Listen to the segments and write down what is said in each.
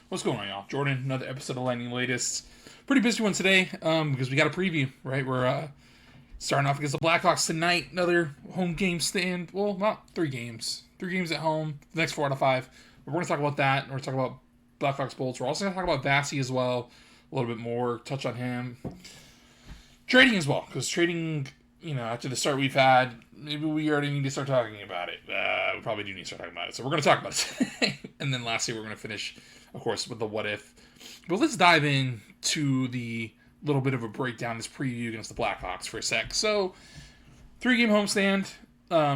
What's going on, y'all? Jordan, another episode of Lightning Latest. Pretty busy one today because we got a preview, right? We're starting off against the Blackhawks tonight. Another home game stand. Well, not 3 games. 3 games at home. The next 4 out of 5. But we're going to talk about that. And we're going to talk about Blackhawks Bolts. We're also going to talk about Vasi as well. A little bit more. Touch on him. Trading as well. Because trading, after the start we've had, maybe we already need to start talking about it. We probably do need to start talking about it. So we're going to talk about it today. And then lastly, we're going to finish, of course, with the what if. But let's dive into the little bit of a breakdown, this preview against the Blackhawks for a sec. So, 3-game homestand,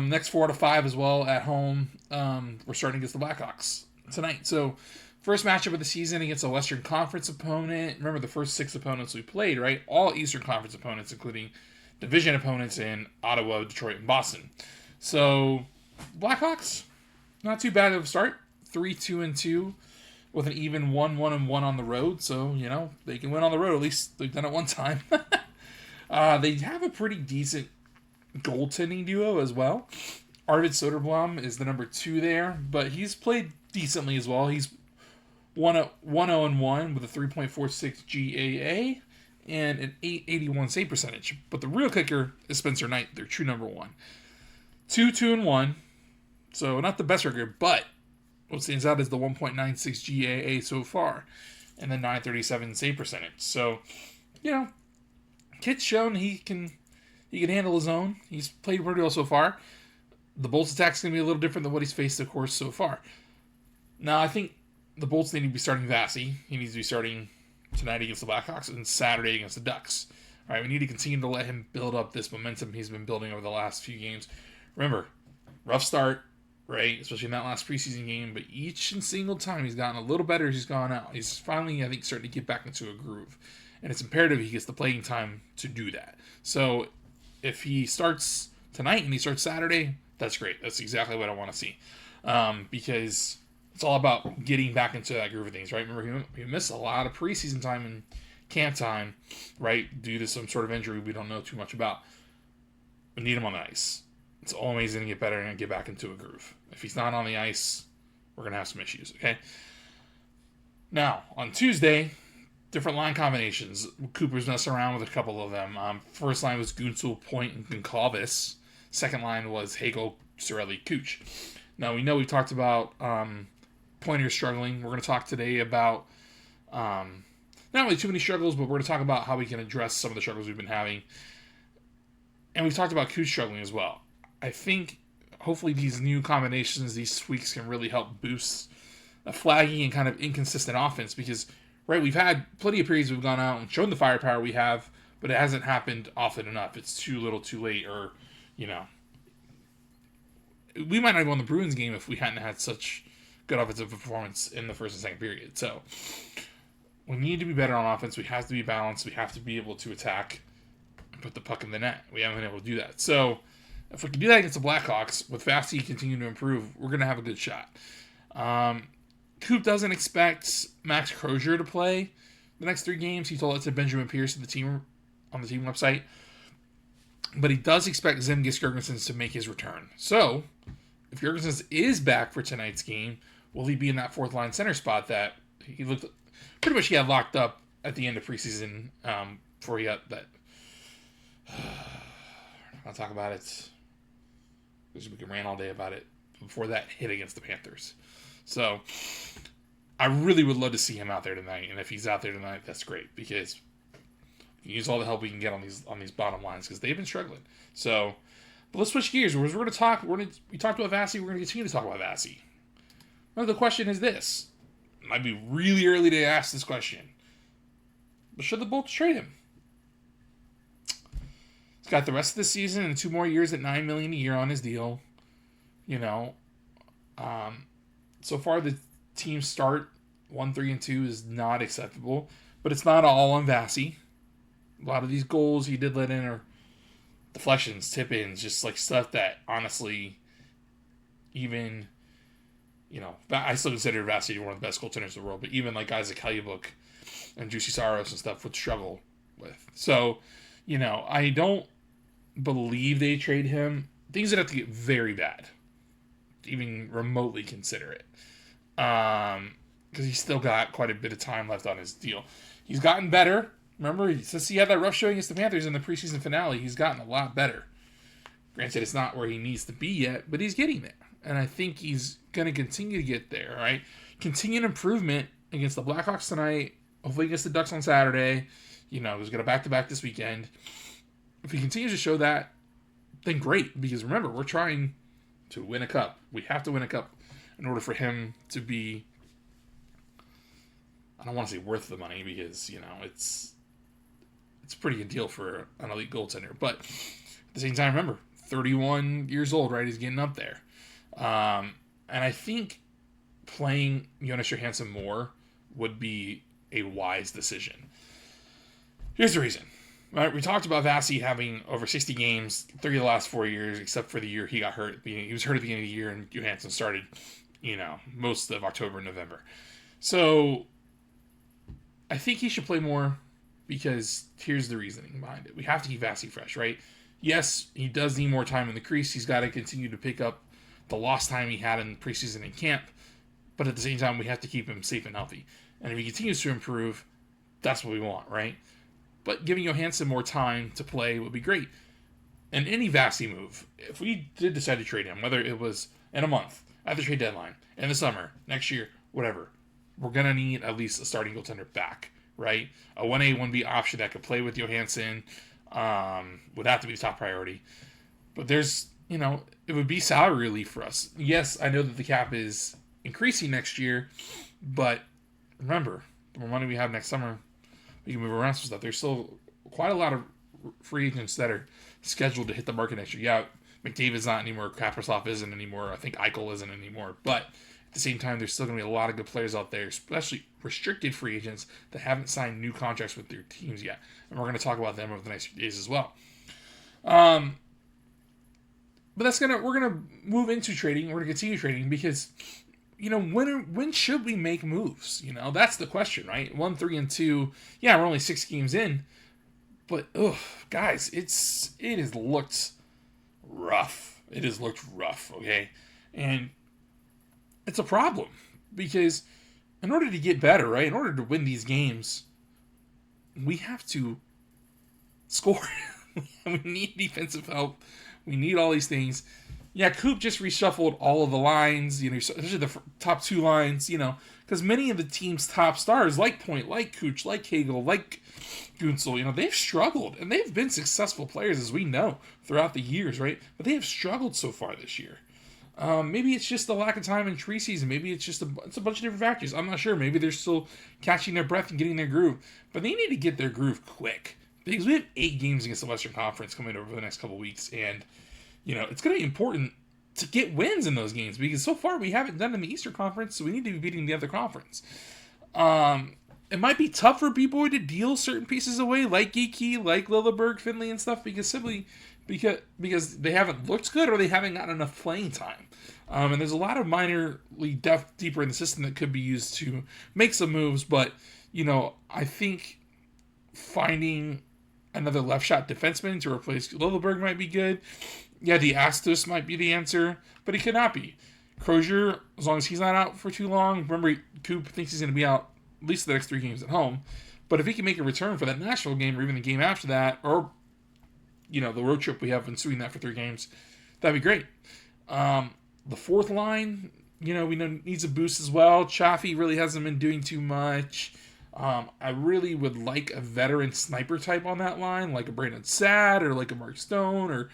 next 4 out of 5 as well at home. We're starting against the Blackhawks tonight. So, first matchup of the season against a Western Conference opponent. Remember the first 6 opponents we played, right? All Eastern Conference opponents, including division opponents in Ottawa, Detroit, and Boston. So, Blackhawks, not too bad of a start. 3-2-2 with an even 1-1-1 on the road. So, they can win on the road. At least they've done it one time. They have a pretty decent goaltending duo as well. Arvid Soderblom is the number 2 there, but he's played decently as well. He's 1-0-1 with a 3.46 GAA and an 881 save percentage. But the real kicker is Spencer Knight, their true number 1. 2-2-1. So not the best record, but what stands out is the 1.96 GAA so far and the 937 save percentage. So, Kit's shown he can handle his own. He's played pretty well so far. The Bolts attack's going to be a little different than what he's faced, of course, so far. Now, I think the Bolts need to be starting Vasi. He needs to be starting tonight against the Blackhawks and Saturday against the Ducks. All right, we need to continue to let him build up this momentum he's been building over the last few games. Remember, rough start, right? Especially in that last preseason game. But each and single time he's gotten a little better as he's gone out. He's finally, I think, starting to get back into a groove. And it's imperative he gets the playing time to do that. So if he starts tonight and he starts Saturday, that's great. That's exactly what I want to see. Because it's all about getting back into that groove of things, right? Remember, he missed a lot of preseason time and camp time, right? Due to some sort of injury we don't know too much about. We need him on the ice. It's always going to get better and get back into a groove. If he's not on the ice, we're going to have some issues, okay? Now, on Tuesday, different line combinations. Cooper's messing around with a couple of them. First line was Gunsel, Point, and Goncalves. Second line was Hagel, Cirelli, Cooch. Now, we know we talked about Pointer struggling. We're going to talk today about not really too many struggles, but we're going to talk about how we can address some of the struggles we've been having. And we've talked about Cooch struggling as well. I think hopefully these new combinations, these tweaks can really help boost a flaggy and kind of inconsistent offense because, right, we've had plenty of periods we've gone out and shown the firepower we have, but it hasn't happened often enough. It's too little too late or, we might not have won the Bruins game if we hadn't had such good offensive performance in the first and second period. So we need to be better on offense. We have to be balanced. We have to be able to attack and put the puck in the net. We haven't been able to do that. So if we can do that against the Blackhawks, with Vasi continuing to improve, we're going to have a good shot. Coop doesn't expect Max Crozier to play the next 3 games. He told it to Benjamin Pierce on the team website. But he does expect Zemgus Girgensons to make his return. So, if Girgensons is back for tonight's game, will he be in that 4th line center spot that he looked pretty much he had locked up at the end of preseason before he got that? I'll talk about it. We can rant all day about it before that hit against the Panthers. So, I really would love to see him out there tonight. And if he's out there tonight, that's great because we can use all the help we can get on these bottom lines because they've been struggling. So, but let's switch gears. We're going to talk. We talked about Vasi. We're going to continue to talk about Vasi. Now the question is this: it might be really early to ask this question, but should the Bolts trade him? He's got the rest of the season and 2 more years at $9 million a year on his deal. So far the team start 1-3-2 is not acceptable, but it's not all on Vasi. A lot of these goals he did let in are deflections, tip-ins, just like stuff that honestly, even, I still consider Vasi one of the best goaltenders in the world, but even like guys like Hellebuck and Juicy Saros and stuff would struggle with. So, I don't believe they trade him. Things would have to get very bad to even remotely consider it. because he's still got quite a bit of time left on his deal. He's gotten better. Remember, since he had that rough showing against the Panthers in the preseason finale, he's gotten a lot better. Granted, it's not where he needs to be yet, but he's getting there. And I think he's going to continue to get there, right? Continued improvement against the Blackhawks tonight, hopefully against the Ducks on Saturday. He's going to back-to-back this weekend. If he continues to show that, then great. Because remember, we're trying to win a cup. We have to win a cup in order for him to be, I don't want to say worth the money because, it's a pretty good deal for an elite goaltender. But at the same time, remember, 31 years old, right? He's getting up there. And I think playing Jonas Johansson more would be a wise decision. Here's the reason. Right? We talked about Vasi having over 60 games, 3 of the last 4 years, except for the year he got hurt. He was hurt at the beginning of the year, and Johansson started, most of October and November. So I think he should play more because here's the reasoning behind it. We have to keep Vasi fresh, right? Yes, he does need more time in the crease. He's got to continue to pick up the lost time he had in preseason and camp. But at the same time, we have to keep him safe and healthy. And if he continues to improve, that's what we want, right? But giving Johansson more time to play would be great. And any Vasi move, if we did decide to trade him, whether it was in a month, at the trade deadline, in the summer, next year, whatever, we're going to need at least a starting goaltender back, right? A 1A, 1B option that could play with Johansson would have to be the top priority. But there's, it would be salary relief for us. Yes, I know that the cap is increasing next year, but remember, the more money we have next summer, we can move around some stuff. There's still quite a lot of free agents that are scheduled to hit the market next year. Yeah, McDavid's not anymore. Kaprizov isn't anymore. I think Eichel isn't anymore. But at the same time, there's still going to be a lot of good players out there, especially restricted free agents that haven't signed new contracts with their teams yet. And we're going to talk about them over the next few days as well. But we're gonna move into trading. We're gonna continue trading because, when should we make moves? That's the question, right? 1, 3, and 2. Yeah, we're only 6 games in, but guys, it has looked rough. It has looked rough, okay, and it's a problem because in order to get better, right? In order to win these games, we have to score. We need defensive help. We need all these things. Yeah, Coop just reshuffled all of the lines, especially the top 2 lines, because many of the team's top stars, like Point, like Cooch, like Hagel, like Gunsel, they've struggled, and they've been successful players, as we know, throughout the years, right? But they have struggled so far this year. Maybe it's just the lack of time in preseason. Maybe it's just it's a bunch of different factors. I'm not sure. Maybe they're still catching their breath and getting their groove. But they need to get their groove quick. Because we have 8 games against the Western Conference coming over the next couple of weeks. And, it's going to be important to get wins in those games. Because so far we haven't done in the Eastern Conference. So we need to be beating the other conference. It might be tough for B-Boy to deal certain pieces away. Like Geeky, like Lilleberg, Finley, and stuff. Because they haven't looked good or they haven't gotten enough playing time. And there's a lot of minorly depth deeper in the system that could be used to make some moves. But, I think finding another left shot defenseman to replace Lilleberg might be good. Yeah, Astos might be the answer, but he could not be. Crozier, as long as he's not out for too long. Remember, Coop thinks he's going to be out at least the next 3 games at home. But if he can make a return for that Nashville game or even the game after that, or the road trip we have ensuing that for 3 games, that'd be great. The fourth line, we know needs a boost as well. Chaffee really hasn't been doing too much. I really would like a veteran sniper type on that line, like a Brandon Saad or like a Mark Stone or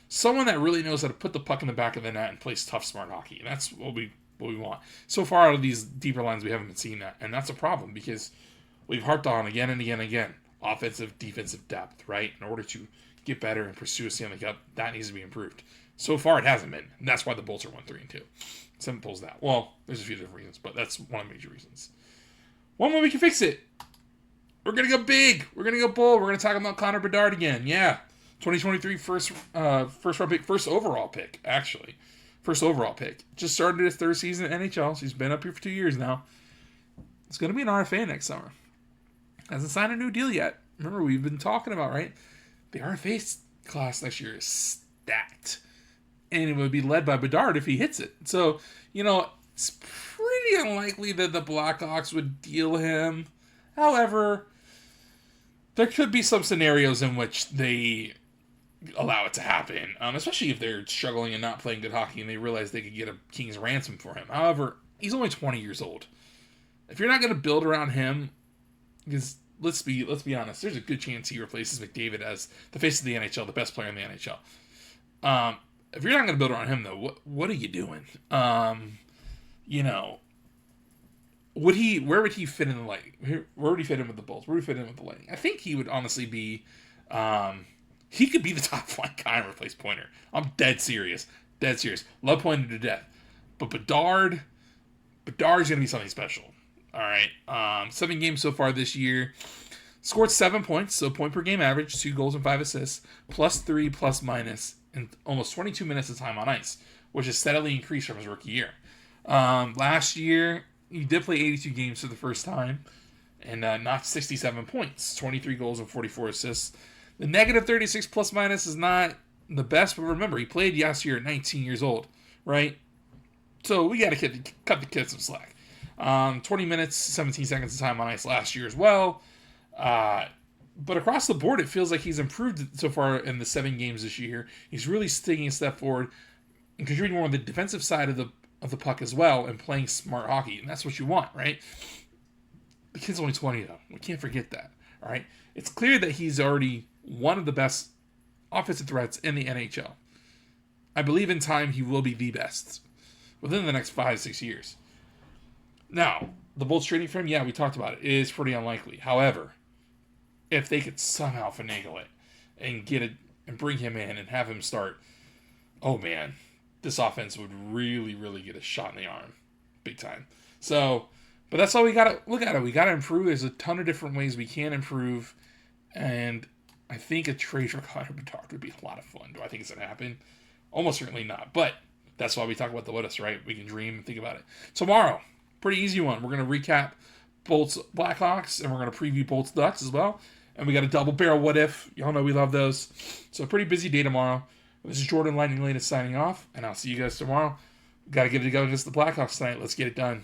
someone that really knows how to put the puck in the back of the net and plays tough, smart hockey. And that's what we want. So far out of these deeper lines, we haven't been seeing that. And that's a problem because we've harped on again and again and again. Offensive, defensive depth, right? In order to get better and pursue a Stanley Cup, that needs to be improved. So far, it hasn't been. And that's why the Bolts are 1, 3, and 2. Simple as that. Well, there's a few different reasons, but that's one of the major reasons. One way we can fix it. We're going to go big. We're going to go bold. We're going to talk about Connor Bedard again. Yeah. 2023 first round pick, first overall pick, actually. First overall pick. Just started his 3rd season in NHL, so he's been up here for 2 years now. It's going to be an RFA next summer. Hasn't signed a new deal yet. Remember, we've been talking about, right? The RFA class next year is stacked. And it would be led by Bedard if he hits it. So, it's pretty pretty unlikely that the Blackhawks would deal him. However, there could be some scenarios in which they allow it to happen, especially if they're struggling and not playing good hockey and they realize they could get a king's ransom for him. However, he's only 20 years old. If you're not going to build around him, because let's be honest, there's a good chance he replaces McDavid as the face of the NHL, the best player in the NHL. If you're not going to build around him, though, what are you doing? Where would he fit in the Lightning? Where would he fit in with the Bulls? Where would he fit in with the Lightning? I think he would honestly be, he could be the top flying guy and replace Pointer. I'm dead serious. Love Pointer to death. But Bedard's going to be something special. All right. 7 games so far this year. Scored 7 points, so point per game average, 2 goals and 5 assists, +3, +- and almost 22 minutes of time on ice, which has steadily increased from his rookie year. Last year, he did play 82 games for the first time and notched 67 points, 23 goals and 44 assists. The -36 ± is not the best, but remember, he played last year at 19 years old, right? So we got to cut the kid some slack. 20 minutes, 17 seconds of time on ice last year as well. But across the board, it feels like he's improved so far in the 7 games this year. He's really taking a step forward and contributing more on the defensive side of the puck as well and playing smart hockey. And that's what you want, right? The kid's only 20, though. We can't forget that, all right? It's clear that he's already one of the best offensive threats in the NHL. I believe in time he will be the best within the next 5-6 years. Now, the Bolts trading for him, yeah, we talked about it, is pretty unlikely. However, if they could somehow finagle it and get it and bring him in and have him start, oh man, this offense would really, really get a shot in the arm, big time. So, but that's all we gotta look at it. We gotta improve. There's a ton of different ways we can improve, and I think a trade for Connor Bedard would be a lot of fun. Do I think it's gonna happen? Almost certainly not. But that's why we talk about the what-ifs, right? We can dream and think about it. Tomorrow, pretty easy one. We're gonna recap Bolts Blackhawks, and we're gonna preview Bolts Ducks as well. And we got a double barrel what if. Y'all know we love those. So a pretty busy day tomorrow. This is Jordan Llanes signing off, and I'll see you guys tomorrow. Got to get it going against the Blackhawks tonight. Let's get it done.